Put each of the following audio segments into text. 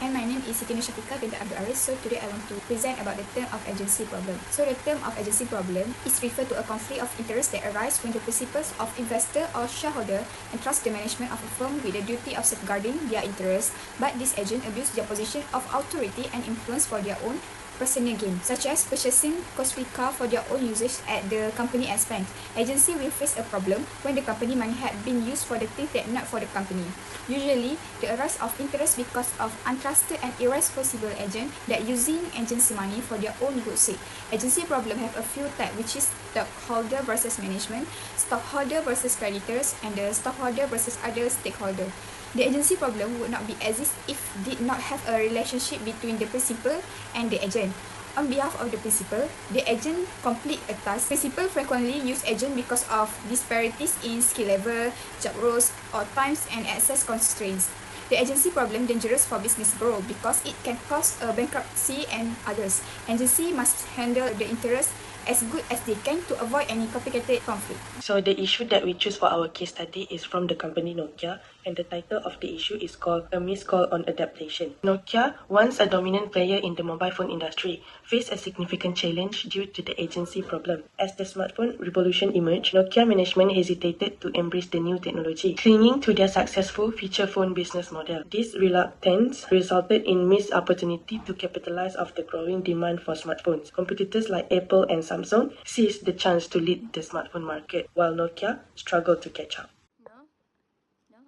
And my name is Siti Nushatika binti Abdul Aris. So today I want to present about the term of agency problem. So the term of agency problem is referred to a conflict of interest that arises when the principals of investor or shareholder entrust the management of a firm with the duty of safeguarding their interests, but this agent abuse their position of authority and influence for their own personal gain, such as purchasing costly car for their own usage at the company expense. Agency will face a problem when the company money had been used for the things that not for the company. Usually, the arise of interest because of untrusted and irresponsible agent that using agency money for their own good sake. Agency problem have a few types, which is stockholder versus management, stockholder versus creditors, and the stockholder versus other stakeholder. The agency problem would not be exist if did not have a relationship between the principal and the agent. On behalf of the principal, the agent complete a task. Principal frequently use agent because of disparities in skill level, job roles, or times and access constraints. The agency problem dangerous for business grow because it can cause a bankruptcy and others. Agency must handle the interest as good as they can to avoid any complicated conflict. So the issue that we choose for our case study is from the company Nokia, and the title of the issue is called A Missed Call on Adaptation. Nokia, once a dominant player in the mobile phone industry, faced a significant challenge due to the agency problem. As the smartphone revolution emerged, Nokia management hesitated to embrace the new technology, clinging to their successful feature phone business model. This reluctance resulted in missed opportunity to capitalize on the growing demand for smartphones. Competitors like Apple and Samsung seized the chance to lead the smartphone market, while Nokia struggled to catch up. Now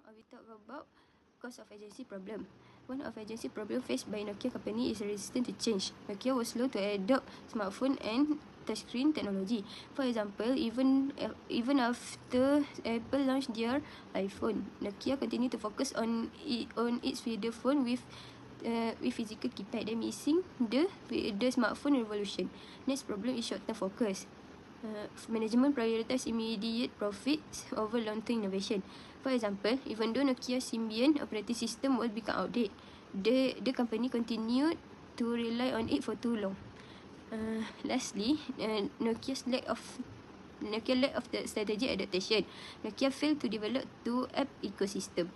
I will talk about cause of agency problem. One of agency problem faced by Nokia company is resistance to change. Nokia was slow to adopt smartphone and touchscreen technology. For example, even after Apple launched their iPhone, Nokia continued to focus on its feature phone with physical keypad, then missing the smartphone revolution. Next problem is short-term focus. Management prioritize immediate profits over long-term innovation. For example, even though Nokia Symbian operating system was become outdated, the company continued to rely on it for too long. Lastly, Nokia's lack of the strategic adaptation. Nokia failed to develop two app ecosystem.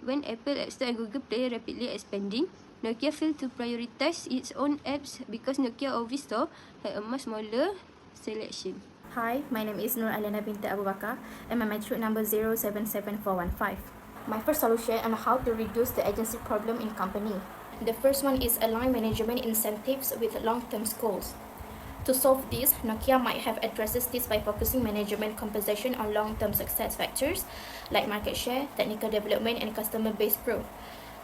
When Apple App Store and Google Play rapidly expanding, Nokia failed to prioritize its own apps because Nokia always Store had a much smaller selection. Hi, my name is Nur Alana binti Abu Bakar and my matric number 077415. My first solution on how to reduce the agency problem in company. The first one is align management incentives with long-term goals. To solve this, Nokia might have addressed this by focusing management compensation on long-term success factors like market share, technical development, and customer base growth.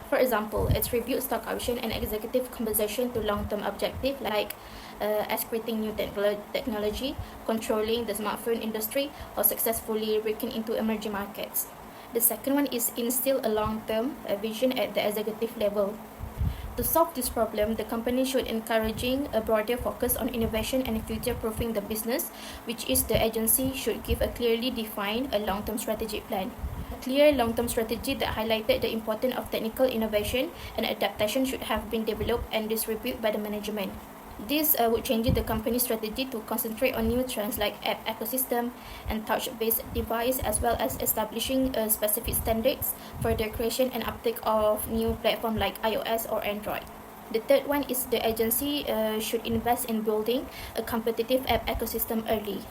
For example, attribute stock option and executive compensation to long-term objectives like creating new technology, controlling the smartphone industry, or successfully breaking into emerging markets. The second one is instill a long-term vision at the executive level. To solve this problem, the company should encouraging a broader focus on innovation and future-proofing the business, which is the agency should give a clearly defined a long-term strategic plan. A clear long-term strategy that highlighted the importance of technical innovation and adaptation should have been developed and distributed by the management. This would change the company's strategy to concentrate on new trends like app ecosystem and touch-based device, as well as establishing specific standards for the creation and uptake of new platforms like iOS or Android. The third one is the agency should invest in building a competitive app ecosystem early.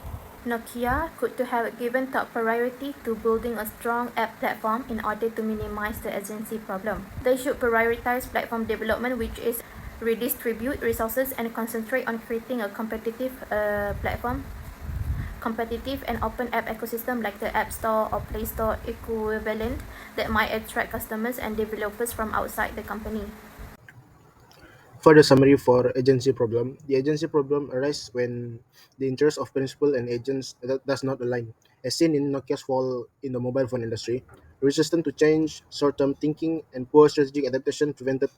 Nokia could to have given top priority to building a strong app platform in order to minimize the agency problem. They should prioritize platform development, which is redistribute resources and concentrate on creating a competitive and open app ecosystem like the App Store or Play Store equivalent that might attract customers and developers from outside the company. For the summary for agency problem, the agency problem arises when the interests of principal and agents does not align. As seen in Nokia's fall in the mobile phone industry, resistance to change, short-term thinking, and poor strategic adaptation prevented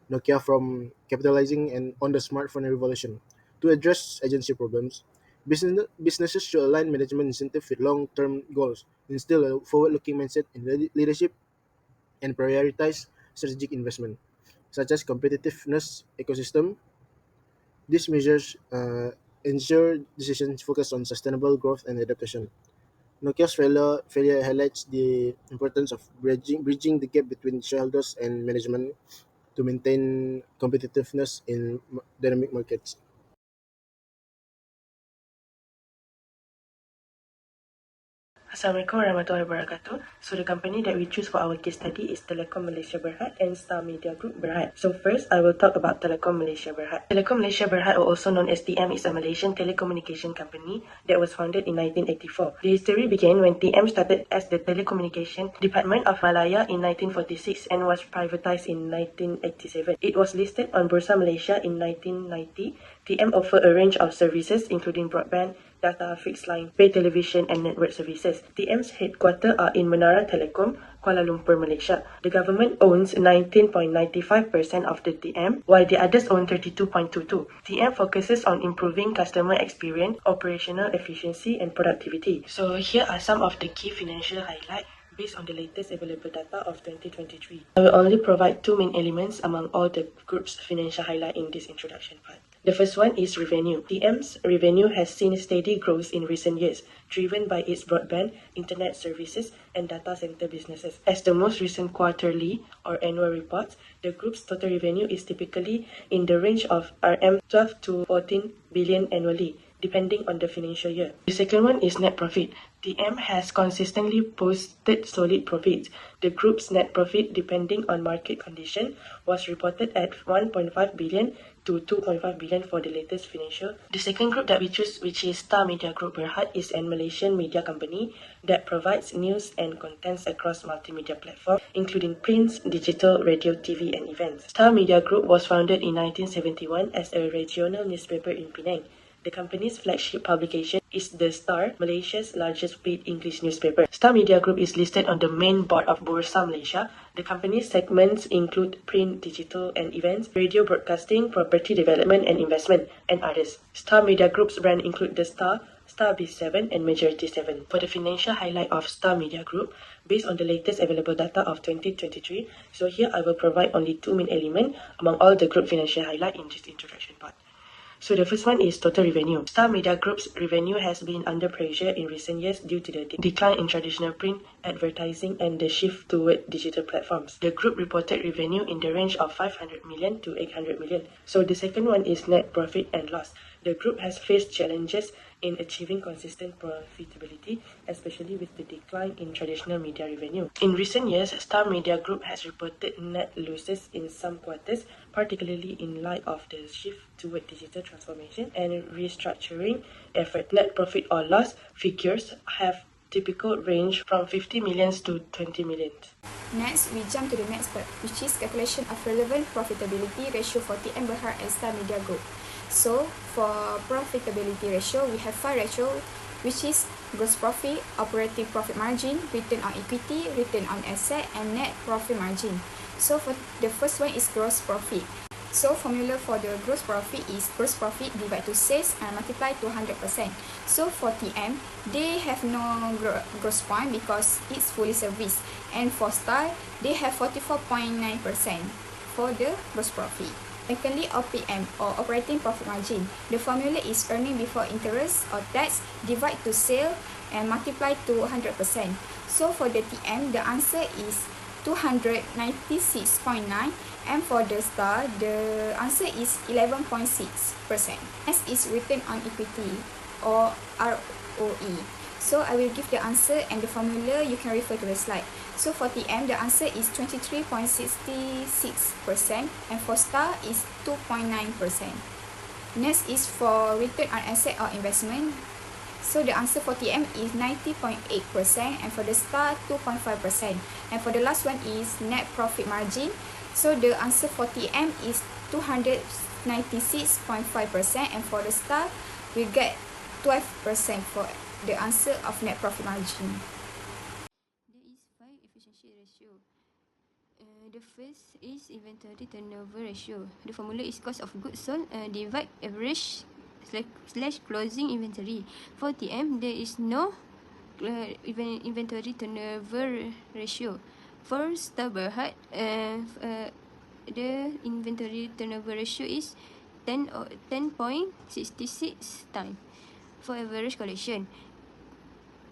Nokia from capitalizing on the smartphone revolution. To address agency problems, businesses should align management incentives with long-term goals, instill a forward-looking mindset in leadership, and prioritize strategic investment, such as competitiveness ecosystem. These measures ensure decisions focus on sustainable growth and adaptation. Nokia's failure highlights the importance of bridging the gap between shareholders and management to maintain competitiveness in dynamic markets. Assalamualaikum warahmatullahi wabarakatuh. So the company that we choose for our case study is Telekom Malaysia Berhad and Star Media Group Berhad. So first, I will talk about Telekom Malaysia Berhad. Telekom Malaysia Berhad, or also known as TM, is a Malaysian telecommunication company that was founded in 1984. The history began when TM started as the Telecommunication Department of Malaya in 1946 and was privatized in 1987. It was listed on Bursa Malaysia in 1990. TM offered a range of services including broadband, data, fixed line, pay television and network services. TM's headquarters are in Menara Telecom, Kuala Lumpur, Malaysia. The government owns 19.95% of the TM, while the others own 32.22%. TM focuses on improving customer experience, operational efficiency and productivity. So here are some of the key financial highlights based on the latest available data of 2023. I will only provide two main elements among all the group's financial highlight in this introduction part. The first one is revenue. TM's revenue has seen steady growth in recent years, driven by its broadband, internet services, and data center businesses. As the most recent quarterly or annual reports, the group's total revenue is typically in the range of RM 12 to 14 billion annually, depending on the financial year. The second one is net profit. TM has consistently posted solid profits. The group's net profit, depending on market condition, was reported at 1.5 billion to 2.5 billion for the latest financial. The second group that we choose, which is Star Media Group Berhad, is a Malaysian media company that provides news and contents across multimedia platforms, including print, digital, radio, TV, and events. Star Media Group was founded in 1971 as a regional newspaper in Penang. The company's flagship publication is The Star, Malaysia's largest paid English newspaper. Star Media Group is listed on the main board of Bursa Malaysia. The company's segments include print, digital, and events, radio broadcasting, property development and investment, and others. Star Media Group's brand include The Star, Star B7, and Majority 7. For the financial highlight of Star Media Group, based on the latest available data of 2023, so here I will provide only two main elements among all the group financial highlight in this introduction part. So the first one is total revenue. Star Media Group's revenue has been under pressure in recent years due to the decline in traditional print advertising and the shift toward digital platforms. The group reported revenue in the range of 500 million to 800 million. So the second one is net profit and loss. The group has faced challenges in achieving consistent profitability, especially with the decline in traditional media revenue. In recent years, Star Media Group has reported net losses in some quarters, particularly in light of the shift toward digital transformation and restructuring effort. Net profit or loss figures have typical range from 50 millions to 20 millions. Next, we jump to the next part, which is calculation of relevant profitability ratio for TM Berhad and Star Media Group. So, for profitability ratio, we have 5 ratios, which is gross profit, operating profit margin, return on equity, return on asset, and net profit margin. So, for the first one is gross profit. So, formula for the gross profit is gross profit divided to sales and multiply to 100%. So, for TM, they have no gross point because it's fully serviced. And for Star, they have 44.9% for the gross profit. Secondly, OPM or operating profit margin. The formula is earning before interest or tax divided to sale and multiply to 100%. So for the TM, the answer is 296.9, and for the Star, the answer is 11.6%. Next is return on equity or ROE. So I will give the answer and the formula, you can refer to the slide. So for TM, the answer is 23.66% and for Star is 2.9%. Next is for return on asset or investment. So the answer for TM is 90.8% and for the Star 2.5%. And for the last one is net profit margin. So the answer for TM is 296.5% and for the Star we get 12% for the answer of net profit margin. There is 5 efficiency ratio. The first is inventory turnover ratio. The formula is cost of goods sold divide average slash closing inventory. For TM, there is no inventory turnover ratio. For Star Berhad, the inventory turnover ratio is 10.66 times. For average collection,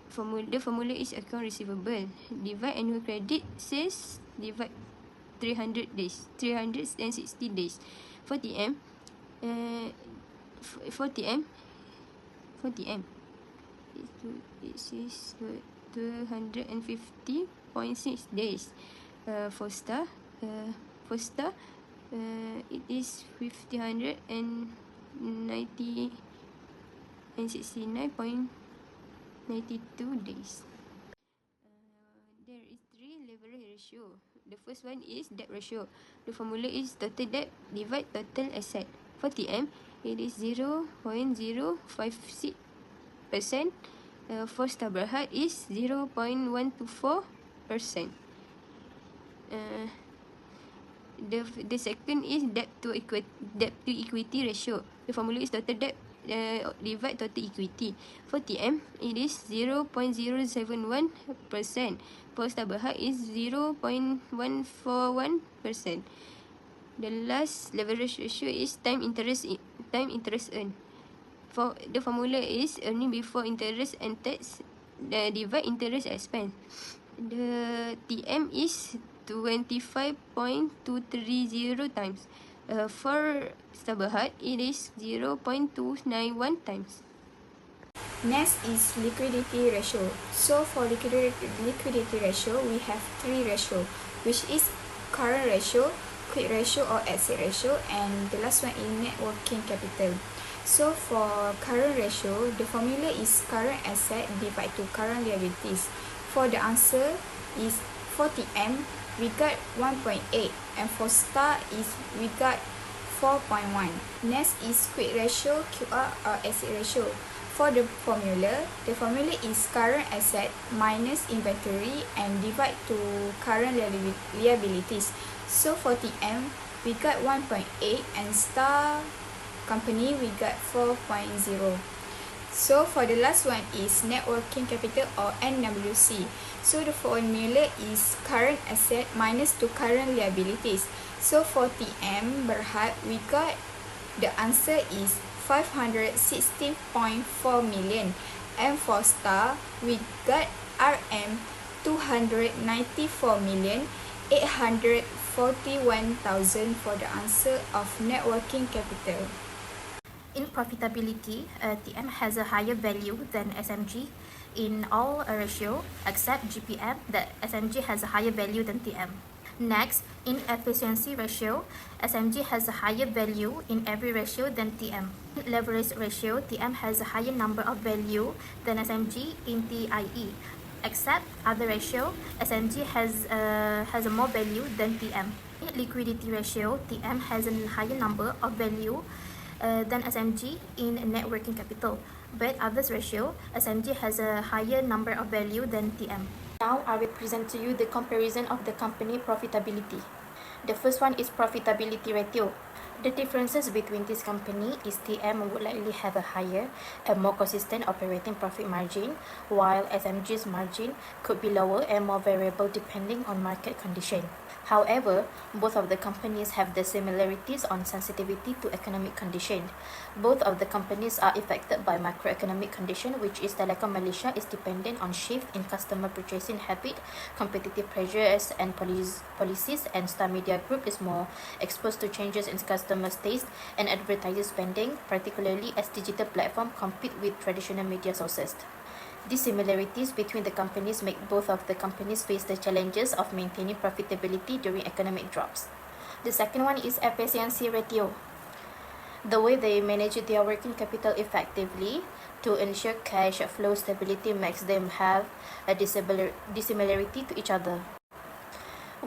the formula is account receivable divide annual credit sales divide 300 days, 360 days. For TM, uh, for TM, for TM, it is 250.6 days. For star, it is 590 and 69.92 days. There is 3 leverage ratio. The first one is debt ratio. The formula is total debt divide total asset. For TM, it is 0.056%. For Star Berhad is 0.124%. The second is debt to equity ratio. The formula is total debt divide total equity. For TM, it is 0.071%. For Star Berhad is 0.141%. The last leverage ratio is time interest earned. For the formula is earning before interest and tax divide interest expense. The TM is 25.230 times. For Star Berhad, it is 0.291 times. Next is liquidity ratio. So for liquidity ratio, we have 3 ratio, which is current ratio, quick ratio or exit ratio, and the last one is net working capital. So for current ratio, the formula is current asset divided to current liabilities. For the answer is 40M, we got 1.8, and for star is we got 4.1. Next is quick ratio, QR or exit ratio. For the formula is current asset minus inventory and divide to current liabilities. So for TM, we got 1.8, and star company we got 4.0. So for the last one is net working capital or NWC. So the formula is current asset minus to current liabilities. So for TM Berhad, we got the answer is 560.4 million, and for star we got RM 294,841,000 for the answer of net working capital. In profitability, TM has a higher value than SMG in all ratio except GPM, that SMG has a higher value than TM. Next, in efficiency ratio, SMG has a higher value in every ratio than TM. In leverage ratio, TM has a higher number of value than SMG in TIE. Except other ratio, SMG has a more value than TM. In liquidity ratio, TM has a higher number of value than SMG in net working capital, but others ratio, SMG has a higher number of value than TM. Now I will present to you the comparison of the company profitability. The first one is profitability ratio. The differences between this company is TM would likely have a higher and more consistent operating profit margin, while SMG's margin could be lower and more variable depending on market condition. However, both of the companies have the similarities on sensitivity to economic condition. Both of the companies are affected by macroeconomic condition, which is Telekom Malaysia is dependent on shift in customer purchasing habit, competitive pressures and policies, and Star Media Group is more exposed to changes in customer taste and advertiser spending, particularly as digital platform compete with traditional media sources. These similarities between the companies make both of the companies face the challenges of maintaining profitability during economic drops. The second one is efficiency ratio. The way they manage their working capital effectively to ensure cash flow stability makes them have a dissimilarity to each other,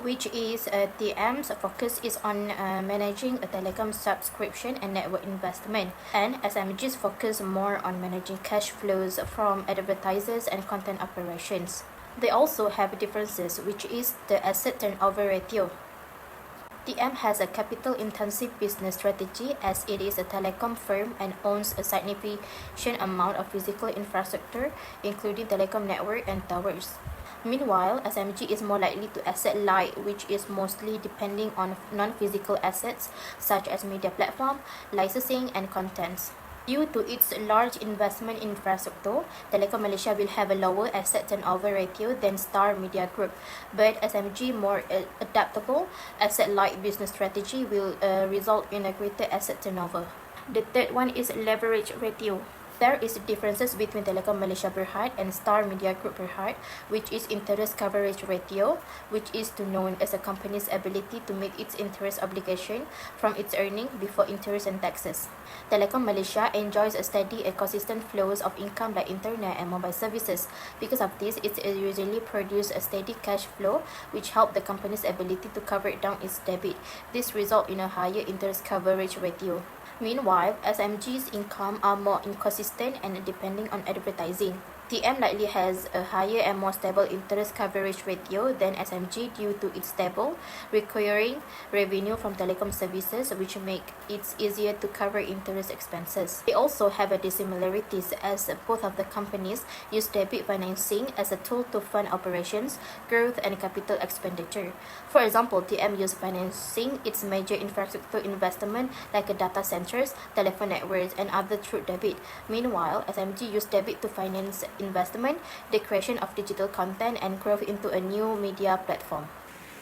which is TM's focus is on managing a telecom subscription and network investment, and SMG's focus more on managing cash flows from advertisers and content operations. They also have differences, which is the asset turnover ratio. TM has a capital-intensive business strategy as it is a telecom firm and owns a significant amount of physical infrastructure, including telecom network and towers. Meanwhile, SMG is more likely to asset light, which is mostly depending on non-physical assets such as media platform, licensing, and contents. Due to its large investment in infrastructure, Telekom Malaysia will have a lower asset turnover ratio than Star Media Group, but SMG more adaptable asset-light business strategy will result in a greater asset turnover. The third one is leverage ratio. There is differences between Telekom Malaysia Berhad and Star Media Group Berhad, which is interest coverage ratio, which is to known as a company's ability to meet its interest obligation from its earning before interest and taxes. Telekom Malaysia enjoys a steady and consistent flows of income like internet and mobile services. Because of this, it usually produces a steady cash flow, which help the company's ability to cover down its debit. This result in a higher interest coverage ratio. Meanwhile, SMG's income are more inconsistent and depending on advertising. TM likely has a higher and more stable interest coverage ratio than SMG due to its stable, recurring revenue from telecom services, which make it easier to cover interest expenses. They also have a dissimilarities as both of the companies use debit financing as a tool to fund operations, growth, and capital expenditure. For example, TM use financing its major infrastructure investment like data centers, telephone networks, and other through debit. Meanwhile, SMG use debit to finance investment, the creation of digital content, and growth into a new media platform.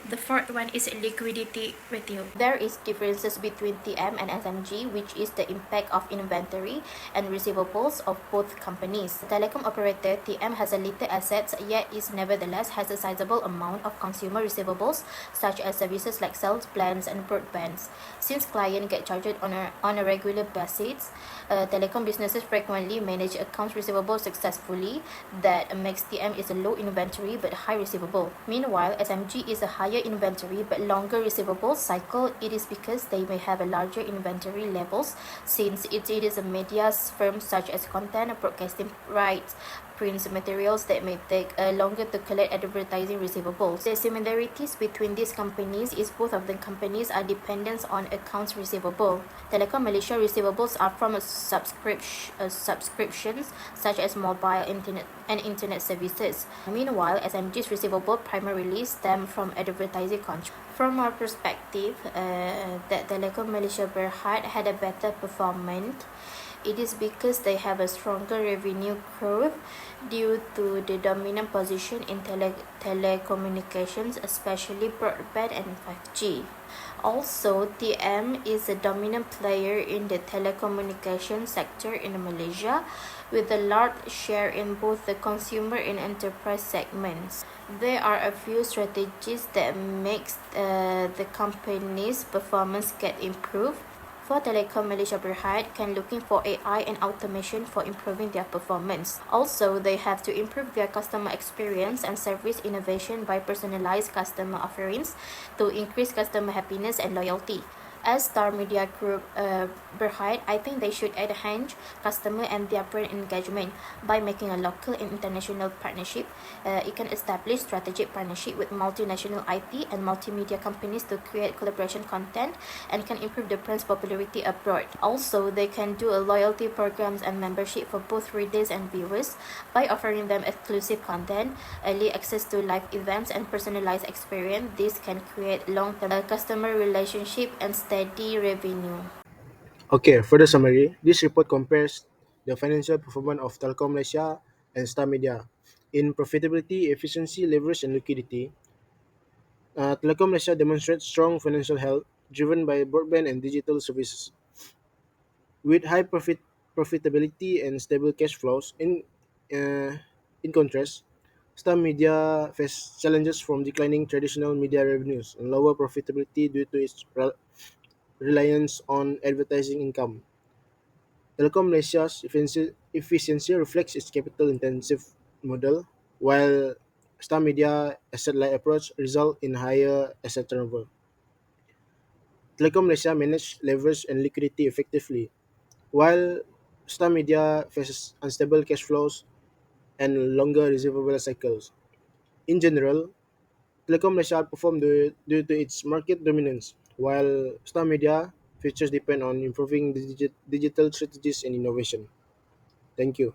The fourth one is liquidity ratio. There is differences between TM and SMG, which is the impact of inventory and receivables of both companies. The telecom operator TM has a little assets, yet is nevertheless has a sizable amount of consumer receivables, such as services like sales plans and broadbands. Since clients get charged on a regular basis, telecom businesses frequently manage accounts receivable successfully. That makes TM is a low inventory but high receivable. Meanwhile, SMG is a higher inventory but longer receivable cycle. It is because they may have a larger inventory levels since it is a media firm such as content, broadcasting rights, print materials that may take longer to collect advertising receivables. The similarities between these companies is both of the companies are dependent on accounts receivable. Telekom Malaysia receivables are from subscriptions such as mobile internet services. Meanwhile, SMG's receivable primarily stem from advertising contracts. From our perspective, that Telekom Malaysia Berhad had a better performance. It is because they have a stronger revenue growth due to the dominant position in telecommunications, especially broadband and 5G. Also, TM is a dominant player in the telecommunications sector in Malaysia, with a large share in both the consumer and enterprise segments. There are a few strategies that makes the company's performance get improved. For Telekom Malaysia Berhad can looking for AI and automation for improving their performance. Also, they have to improve their customer experience and service innovation by personalized customer offerings to increase customer happiness and loyalty. As Star Media Group Berhad, I think they should enhance customer and their brand engagement by making a local and international partnership. It can establish strategic partnership with multinational IT and multimedia companies to create collaboration content and can improve the brand's popularity abroad. Also, they can do a loyalty programs and membership for both readers and viewers by offering them exclusive content, early access to live events, and personalized experience. This can create long-term customer relationship and steady revenue. Okay, for the summary, this report compares the financial performance of Telkom Malaysia and Star Media. In profitability, efficiency, leverage, and liquidity, Telkom Malaysia demonstrates strong financial health driven by broadband and digital services. With high profitability and stable cash flows, uh, in contrast, Star Media faces challenges from declining traditional media revenues and lower profitability due to its reliance on advertising income. Telekom Malaysia's efficiency reflects its capital-intensive model, while Star Media asset-light approach result in higher asset turnover. Telekom Malaysia manage leverage and liquidity effectively, while Star Media faces unstable cash flows and longer receivable cycles. In general, Telekom Malaysia outperformed due to its market dominance, while Star Media features depend on improving digital strategies and innovation. Thank you.